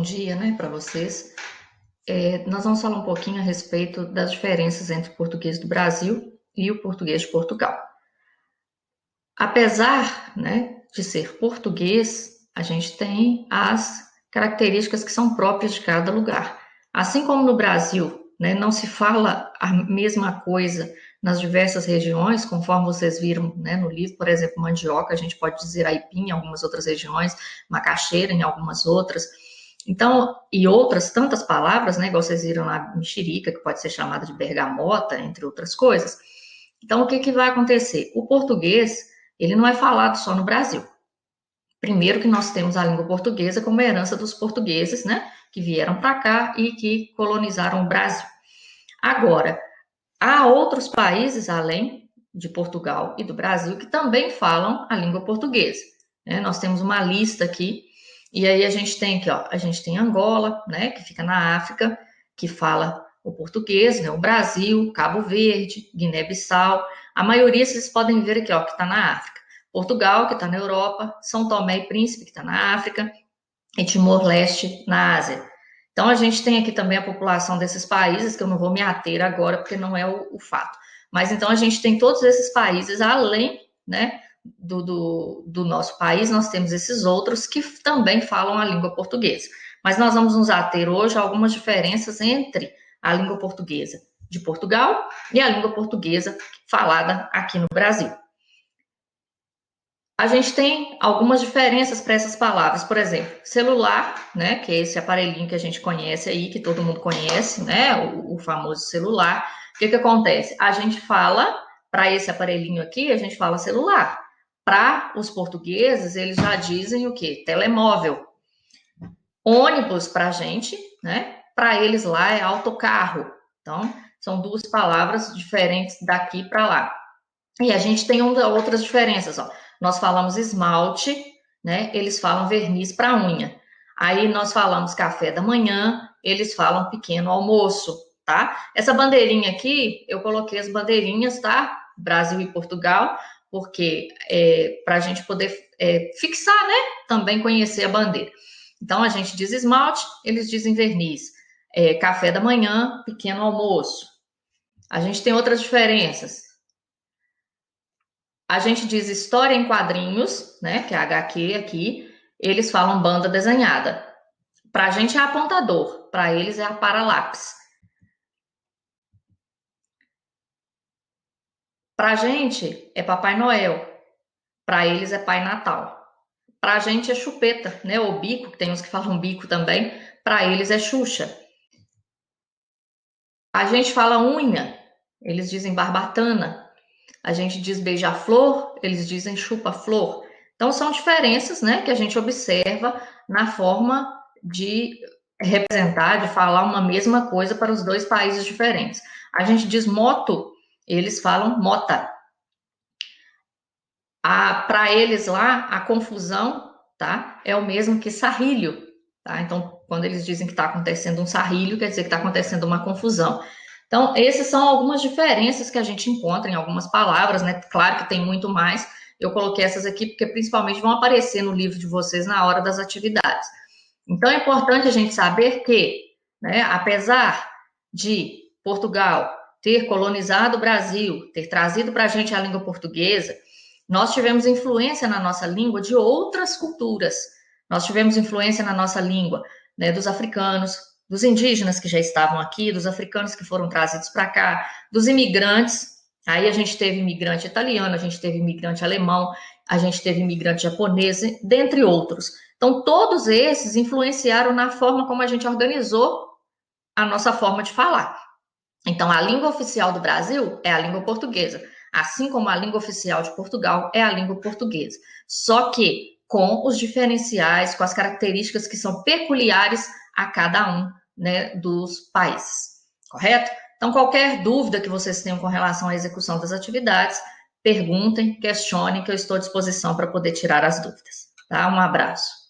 dia, né, para vocês. Nós vamos falar um pouquinho a respeito das diferenças entre o português do Brasil e o português de Portugal. Apesar, né, de ser português, a gente tem as características que são próprias de cada lugar. Assim como no Brasil, né, não se fala a mesma coisa nas diversas regiões, conforme vocês viram, né, no livro, por exemplo, mandioca, a gente pode dizer aipim em algumas outras regiões, macaxeira em algumas outras. Então, e outras tantas palavras, né, igual vocês viram lá, mexerica, que pode ser chamada de bergamota, entre outras coisas. Então, o que vai acontecer? O português, ele não é falado só no Brasil. Primeiro que nós temos a língua portuguesa como herança dos portugueses, né, que vieram para cá e que colonizaram o Brasil. Agora, há outros países, além de Portugal e do Brasil, que também falam a língua portuguesa, né? Nós temos uma lista aqui, e aí a gente tem aqui, ó, a gente tem Angola, né, que fica na África, que fala o português, né, o Brasil, Cabo Verde, Guiné-Bissau, a maioria vocês podem ver aqui, ó, que está na África. Portugal, que está na Europa, São Tomé e Príncipe, que está na África, e Timor-Leste, na Ásia. Então, a gente tem aqui também a população desses países, que eu não vou me ater agora, porque não é o fato. Mas, então, a gente tem todos esses países, além, né, do nosso país, nós temos esses outros que também falam a língua portuguesa. Mas nós vamos nos ater hoje a algumas diferenças entre a língua portuguesa de Portugal e a língua portuguesa falada aqui no Brasil. A gente tem algumas diferenças para essas palavras, por exemplo, celular, né, que é esse aparelhinho que a gente conhece aí, que todo mundo conhece, né, o famoso celular. O que acontece? A gente fala, para esse aparelhinho aqui, a gente fala celular. Para os portugueses, eles já dizem o quê? Telemóvel. Ônibus para a gente, né, para eles lá é autocarro. Então, são duas palavras diferentes daqui para lá. E a gente tem outras diferenças, ó. Nós falamos esmalte, né? Eles falam verniz para unha. Aí nós falamos café da manhã, eles falam pequeno almoço, tá? Essa bandeirinha aqui, eu coloquei as bandeirinhas, tá? Brasil e Portugal, porque para a gente poder fixar, né? Também conhecer a bandeira. Então a gente diz esmalte, eles dizem verniz. Café da manhã, pequeno almoço. A gente tem outras diferenças. A gente diz história em quadrinhos, né, que é HQ aqui, eles falam banda desenhada. Para a gente é apontador, para eles é a paralápis. Para a gente é Papai Noel, para eles é Pai Natal. Para a gente é chupeta, né, ou bico, que tem uns que falam bico também, para eles é Xuxa. A gente fala unha, eles dizem barbatana. A gente diz beija-flor, eles dizem chupa-flor. Então, são diferenças, né, que a gente observa na forma de representar, de falar uma mesma coisa para os dois países diferentes. A gente diz moto, eles falam mota. Para eles lá, a confusão, tá, é o mesmo que sarrilho, tá? Então, quando eles dizem que está acontecendo um sarrilho, quer dizer que está acontecendo uma confusão. Então, essas são algumas diferenças que a gente encontra em algumas palavras, né? Claro que tem muito mais. Eu coloquei essas aqui porque principalmente vão aparecer no livro de vocês na hora das atividades. Então, é importante a gente saber que, né, apesar de Portugal ter colonizado o Brasil, ter trazido para a gente a língua portuguesa, nós tivemos influência na nossa língua de outras culturas. Nós tivemos influência na nossa língua, né, dos africanos, dos indígenas que já estavam aqui, dos africanos que foram trazidos para cá, dos imigrantes. Aí a gente teve imigrante italiano, a gente teve imigrante alemão, a gente teve imigrante japonês, dentre outros. Então, todos esses influenciaram na forma como a gente organizou a nossa forma de falar. Então, a língua oficial do Brasil é a língua portuguesa, assim como a língua oficial de Portugal é a língua portuguesa. Só que com os diferenciais, com as características que são peculiares a cada um, né, dos países, correto? Então, qualquer dúvida que vocês tenham com relação à execução das atividades, perguntem, questionem, que eu estou à disposição para poder tirar as dúvidas, tá? Um abraço.